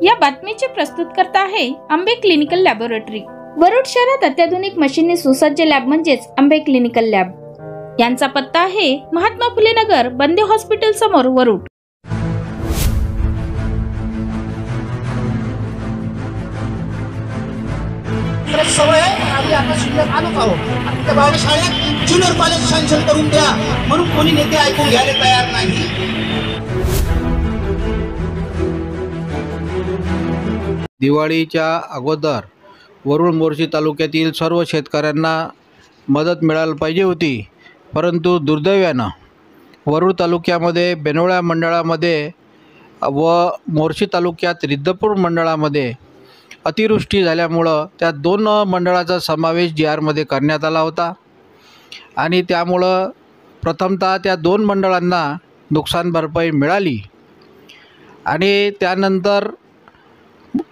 या बातमीचे प्रस्तुतकर्ता आहे आंबे क्लिनिकल लॅबोरेटरी। वरुड शहरात अत्याधुनिक मशीनने सुसज्ज लॅब म्हणजेच आंबे क्लिनिकल लॅब। यांचा पत्ता आहे महात्मा फुले नगर, बंदे हॉस्पिटल समोर, वरुड। सवय आम्ही आता शिल्लक आलो आहोत। त्या भावना शाळेत ज्युनियर कॉलेज सँक्शन करून द्या म्हणून कोणी नेते ऐकून घ्यायला तयार नाही। दिवाळीच्या अगोदर वरुड मोर्शी तालुक्यातील सर्व शेतकऱ्यांना मदत मिळायला पाहिजे होती, परंतु दुर्दैवानं वरुड तालुक्यामध्ये बेनोळ्या मंडळामध्ये व मोर्शी तालुक्यात रिद्धपूर मंडळामध्ये अतिवृष्टी झाल्यामुळं त्या दोन मंडळाचा समावेश GRमध्ये करण्यात आला होता आणि त्यामुळं प्रथमतः त्या दोन मंडळांना नुकसान भरपाई मिळाली आणि त्यानंतर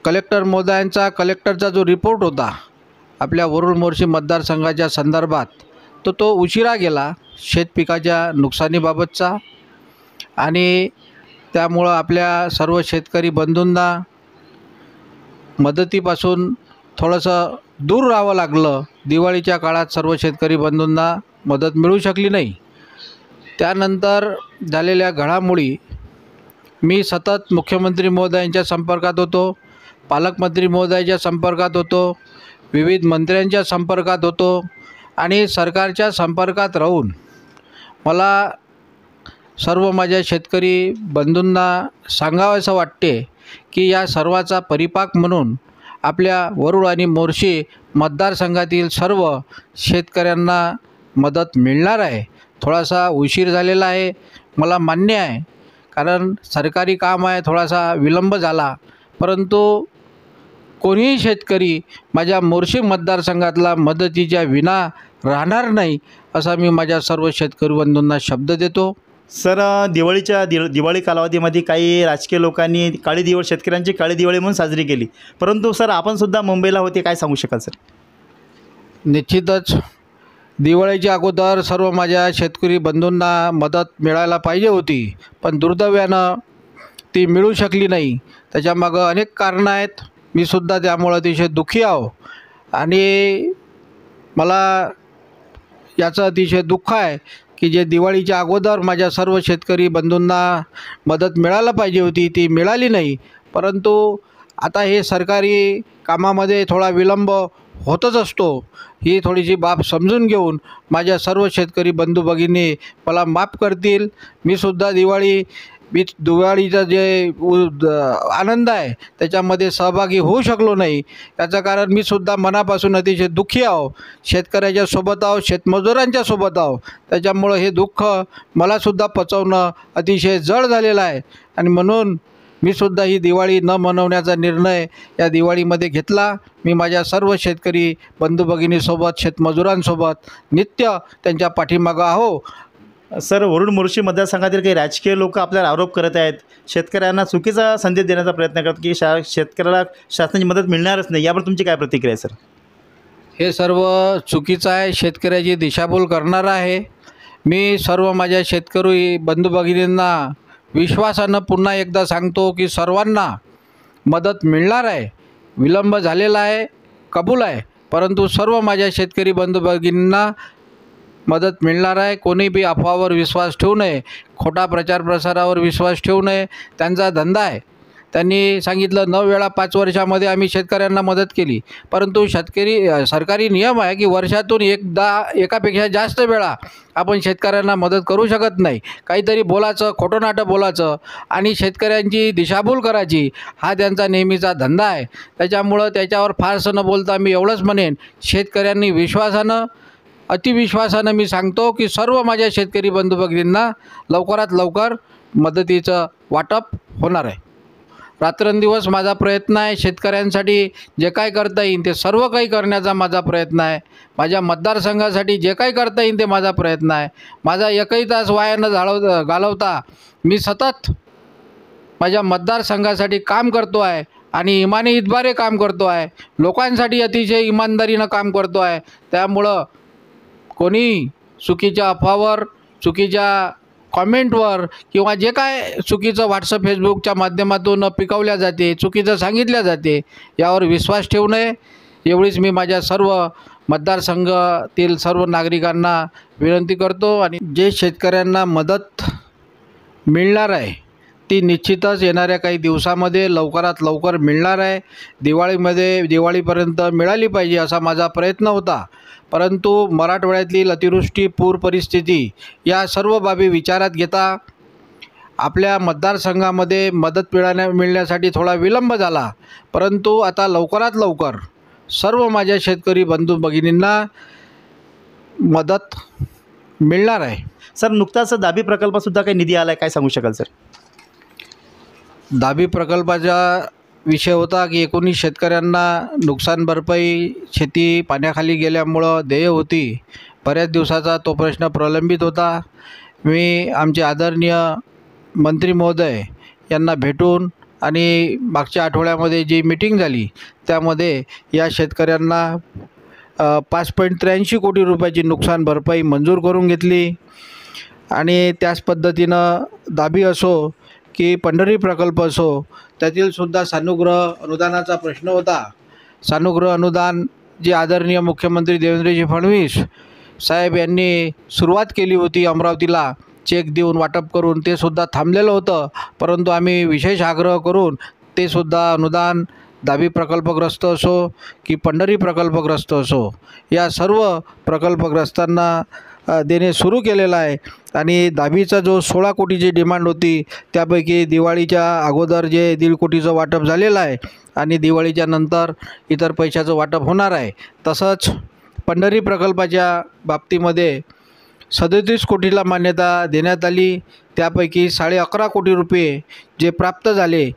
कलेक्टर महोदयांचा कलेक्टरचा जो रिपोर्ट होता आपल्या वरुड मोर्शी मतदारसंघाच्या संदर्भात तो उशिरा गेला शेतपिकाच्या नुकसानीबाबतचा आणि त्यामुळं आपल्या सर्व शेतकरी बंधूंना मदतीपासून थोडंसं दूर राहावं लागलं। दिवाळीच्या काळात सर्व शेतकरी बंधूंना मदत मिळू शकली नाही। त्यानंतर झालेल्या घडामोडी मी सतत मुख्यमंत्री महोदयांच्या संपर्कात होतो, पालकमंत्री महोदयाच्या संपर्कात होतो, विविध मंत्र्यांच्या संपर्कात होतो आणि सरकारच्या संपर्कात राहून मला सर्व माझ्या शेतकरी बंधूंना सांगावंसं वाटते की या सर्वाचा परिपाक म्हणून आपल्या वरुड आणि मोर्शी मतदारसंघातील सर्व शेतकऱ्यांना मदत मिळणार आहे। थोडासा उशीर झालेला आहे, मला मान्य आहे, कारण सरकारी काम आहे, थोडासा विलंब झाला, परंतु कोणीही शेतकरी माझ्या मोर्शी मतदारसंघातला मदतीच्या विना राहणार नाही असा मी माझ्या सर्व शेतकरी बंधूंना शब्द देतो। सर, दिवाळी कालावधीमध्ये काही राजकीय लोकांनी काळी दिवाळी, शेतकऱ्यांची काळी दिवाळी म्हणून साजरी केली, परंतु सर आपण सुद्धा मुंबईला होते, काय सांगू शकाल सर? निश्चितच दिवाळीच्या अगोदर सर्व माझ्या शेतकरी बंधूंना मदत मिळायला पाहिजे होती, पण दुर्दैवानं ती मिळू शकली नाही। त्याच्यामागं अनेक कारणं आहेत, मी सुद्धा त्यामुळं अतिशय दुःखी आहो आणि मला याचं अतिशय दुःख आहे की जे दिवाळीच्या अगोदर माझ्या सर्व शेतकरी बंधूंना मदत मिळायला पाहिजे होती ती मिळाली नाही। परंतु आता हे सरकारी कामामध्ये थोडा विलंब होतच असतो, ही थोडीशी बाब समजून घेऊन माझ्या सर्व शेतकरी बंधू भगिनी मला माफ करतील। मी सुद्धा दिवाळीचा जे आनंद आहे त्याच्यामध्ये सहभागी होऊ शकलो नाही, याचं कारण मी सुद्धा मनापासून अतिशय दुःखी आहो, शेतकऱ्याच्या सोबत आहो, शेतमजुरांच्या सोबत आहो। त्याच्यामुळं हे दुःख मला सुद्धा पचवणं अतिशय जड झालेलं आहे आणि म्हणून मी सुद्धा ही दिवाळी न मनवण्याचा निर्णय या दिवाळीमध्ये घेतला। मी माझ्या सर्व शेतकरी बंधू भगिनीसोबत, शेतमजुरांसोबत नित्य त्यांच्या पाठीमागं आहो। सर, वरुड मोर्शी मतदारसंघातील काही राजकीय लोक आपल्याला आरोप करत आहेत, शेतकऱ्यांना चुकीचा संदेश देण्याचा प्रयत्न करतात की शेतकऱ्याला शासनाची मदत मिळणारच नाही, यावर तुमची काय प्रतिक्रिया आहे सर? हे सर्व चुकीचं आहे, शेतकऱ्याची दिशाभूल करणारं आहे। मी सर्व माझ्या शेतकरी बंधू भगिनींना विश्वासानं पुन्हा एकदा सांगतो की सर्वांना मदत मिळणार आहे। विलंब झालेला आहे, कबूल आहे, परंतु सर्व माझ्या शेतकरी बंधू भगिनींना मदत मिळणार आहे। कोणी बी अफवावर विश्वास ठेवू नये, खोटा प्रचार प्रसारावर विश्वास ठेवू नये, त्यांचा धंदा आहे। त्यांनी सांगितलं 9 वेळा 5 वर्षामध्ये आम्ही शेतकऱ्यांना मदत केली, परंतु सरकारी नियम आहे की वर्षातून एकापेक्षा जास्त वेळा आपण शेतकऱ्यांना मदत करू शकत नाही। काहीतरी बोलायचं, खोटं नाटं बोलायचं आणि शेतकऱ्यांची दिशाभूल करायची, हा त्यांचा नेहमीचा धंदा आहे। त्याच्यामुळं त्याच्यावर फारसं न बोलता मी एवढंच म्हणेन, शेतकऱ्यांनी विश्वासानं, अतिविश्वासानं मी सांगतो की सर्व माझ्या शेतकरी बंधू भगिनींना लवकरात लवकर मदतीचं वाटप होणार आहे। रात्रंदिवस माझा प्रयत्न आहे, शेतकऱ्यांसाठी जे काय करता येईल ते सर्व काही करण्याचा माझा प्रयत्न आहे। माझ्या मतदारसंघासाठी जे काही करता येईल ते माझा प्रयत्न आहे। माझा एकही तास वाया न घालवता मी सतत माझ्या मतदारसंघासाठी काम करतो आहे आणि इमानी इतबारे काम करतो आहे, लोकांसाठी अतिशय इमानदारीनं काम करतो आहे। त्यामुळं कोणी चुकीच्या अफवावर, चुकीच्या कॉमेंटवर किंवा जे काय चुकीचं व्हॉट्सअप फेसबुकच्या माध्यमातून पिकवल्या जाते, चुकीचं सांगितल्या जाते, यावर विश्वास ठेवू नये एवढीच मी माझ्या सर्व मतदारसंघातील सर्व नागरिकांना विनंती करतो. आणि जे शेतकऱ्यांना मदत मिळणार आहे ती निश्चितच येणाऱ्या काही दिवसामध्ये लवकरात लवकर मिळणार आहे. दिवाळीपर्यंत मिळाली पाहिजे असा माझा प्रयत्न होता. परंतु मराठवाड्यातील अतिवृष्टी, पूर परिस्थिती या सर्व बाबी विचारात घेता आपल्या मतदारसंघामध्ये मदत मिळण्यासाठी थोडा विलंब झाला. परंतु आता लवकरात लवकर सर्व माझ्या शेतकरी बंधू भगिनींना मदत मिळणार आहे. सर, नुकताच दाबी प्रकल्पासुद्धा काही निधी आला आहे, काय सांगू शकाल सर? दाबी प्रकल्पाचा विषय होता की 19 शेतकऱ्यांना नुकसान भरपाई शेती पाण्याखाली गेल्यामुळं देय होती. बऱ्याच दिवसाचा तो प्रश्न प्रलंबित होता. मी आमचे आदरणीय मंत्री महोदय यांना भेटून आणि मागच्या आठवड्यामध्ये जी मीटिंग झाली त्यामध्ये या शेतकऱ्यांना 5.83 कोटी रुपयाची नुकसान भरपाई मंजूर करून घेतली. आणि त्याच पद्धतीनं दाबी असो की पंढरी प्रकल्प असो त्यातील सुद्धा सानुग्रह अनुदानाचा प्रश्न होता. सानुग्रह अनुदान जे आदरणीय मुख्यमंत्री देवेंद्रजी फडणवीस साहेब यांनी सुरुवात केली होती अमरावतीला चेक देऊन वाटप करून, ते सुद्धा थांबलेलं होतं. परंतु आम्ही विशेष आग्रह करून ते सुद्धा अनुदान दाबी प्रकल्पग्रस्त असो की पंढरी प्रकल्पग्रस्त असो या सर्व प्रकल्पग्रस्तांना देणे सुरू केलेलं आहे. आणि दाबीचा जो 16 कोटीची डिमांड होती त्यापैकी दिवाळीच्या अगोदर जे 1.5 कोटीचं वाटप झालेलं आहे आणि दिवाळीच्या नंतर इतर पैशाचं वाटप होणार आहे. तसंच पंढरी प्रकल्पाच्या बाबतीमध्ये 37 कोटीला मान्यता देण्यात आली. त्यापैकी 11.5 कोटी रुपये जे प्राप्त झाले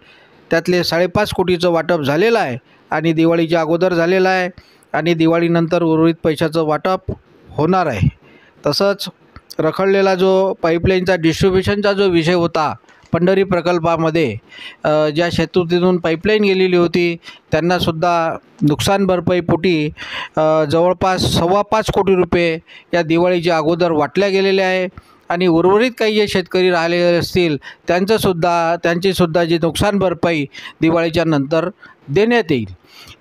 त्यातले 5.5 कोटीचं वाटप झालेलं आहे आणि दिवाळीच्या अगोदर झालेलं आहे आणि दिवाळीनंतर उर्वरित पैशाचं वाटप होणार आहे. तसंच रखडलेला जो पाईपलाईनचा डिस्ट्रीब्युशनचा जो विषय होता पंढरी प्रकल्पामध्ये, ज्या शेतातून पाईपलाईन गेलेली होती त्यांनासुद्धा नुकसान भरपाईपोटी जवळपास 5.25 कोटी रुपये या दिवाळीच्या अगोदर वाटल्या गेलेले आहे. आणि उर्वरित काही जे शेतकरी राहिलेले असतील त्यांचीसुद्धा जी नुकसान भरपाई दिवाळीच्या नंतर देण्यात येईल.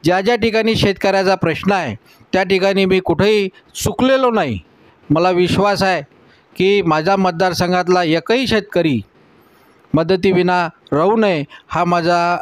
ज्या ज्या ठिकाणी शेतकऱ्याचा प्रश्न आहे त्या ठिकाणी मी कुठेही चुकलेलो नाही. मला विश्वास आहे की माझ्या मतदारसंघातला एकही शेतकरी मदतीविना राहू नये हा माझा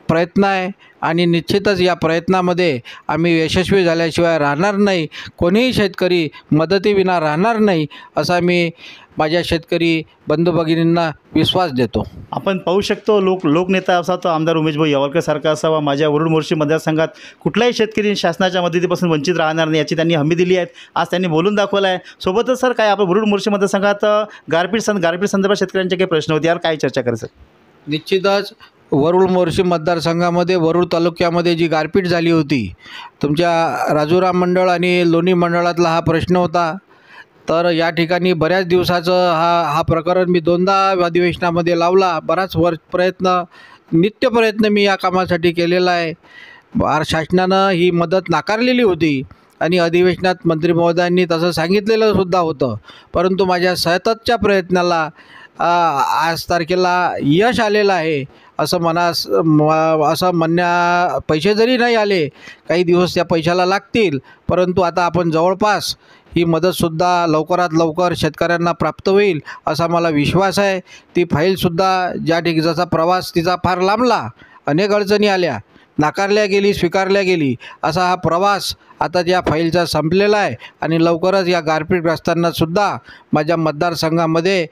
प्रयत्न आहे आणि निश्चितच या प्रयत्नामध्ये आम्ही यशस्वी झाल्याशिवाय राहणार नाही. कोणीही शेतकरी मदतीविना राहणार नाही असा मी माझ्या शेतकरी बंधू भगिनींना विश्वास देतो. आपण पाहू शकतो लोकनेता असा तो आमदार उमेशभाऊ यावलकरसारखा असावा. माझ्या वरुड मोर्शी मतदारसंघात कुठलाही शेतकरी शासनाच्या मदतीपासून वंचित राहणार नाही याची त्यांनी हमी दिली आहे. आज त्यांनी बोलून दाखवलं आहे. सोबतच सर काय आपण वरुड मोर्शी मतदारसंघात गारपीट संदर्भात शेतकऱ्यांचे काही प्रश्न होते, यावर काय चर्चा करायचं? निश्चितच वरुड मोर्शी मतदारसंघामध्ये वरुड तालुक्यामध्ये जी गारपीट झाली होती तुमच्या राजुराम मंडळ आणि लोणी मंडळातला हा प्रश्न होता. तर या ठिकाणी बऱ्याच दिवसाचं हा प्रकरण मी 2दा अधिवेशनामध्ये लावला. बराच नित्य प्रयत्न मी या कामासाठी केलेला आहे. शासनानं ही मदत नाकारलेली होती आणि अधिवेशनात मंत्री महोदयांनी तसं सांगितलेलं सुद्धा होतं. परंतु माझ्या सततच्या प्रयत्नाला आज तारखेला यश आलेलं आहे असं पैसे जरी नाही आले, काही दिवस त्या पैशाला लागतील, परंतु आता आपण जवळपास ही मदतसुद्धा लवकरात लवकर शेतकऱ्यांना प्राप्त होईल असा मला विश्वास आहे. ती फाईलसुद्धा जसा प्रवास तिचा फार लांबला, अनेक अडचणी आल्या, नाकारल्या गेली, स्वीकारल्या गेली, असा हा प्रवास आता त्या फाईलचा संपलेला आहे आणि लवकरच या गारपीटग्रस्तांनासुद्धा माझ्या मतदारसंघामध्ये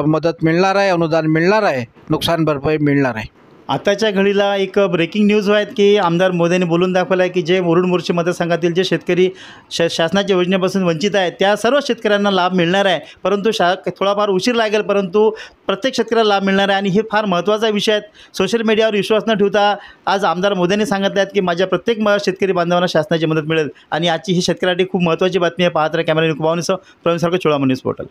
मदत मिळणार आहे, अनुदान मिळणार आहे, नुकसान भरपाई मिळणार आहे. आताच्या घडीला एक ब्रेकिंग न्यूज आहेत की आमदार मोदींनी बोलून दाखवलं आहे की जे वरुड मोर्शी मतदारसंघातील जे शेतकरी शासनाच्या योजनेपासून वंचित आहेत त्या सर्व शेतकऱ्यांना लाभ मिळणार आहे. परंतु थोडाफार उशीर लागेल, परंतु प्रत्येक शेतकऱ्याला लाभ मिळणार आहे आणि हे फार महत्त्वाचा विषय आहे. सोशल मीडियावर विश्वास न ठेवता आज आमदार मोदींनी सांगितले आहेत की माझ्या प्रत्येक शेतकरी बांधवांना शासनाची मदत मिळेल आणि आजची ही शेतकऱ्यासाठी खूप महत्त्वाची बातमी आहे. पाहत राहा कॅमेरा निकुबावनीसह प्रवीण सारखं चोळामणी न्यूज पोर्टल.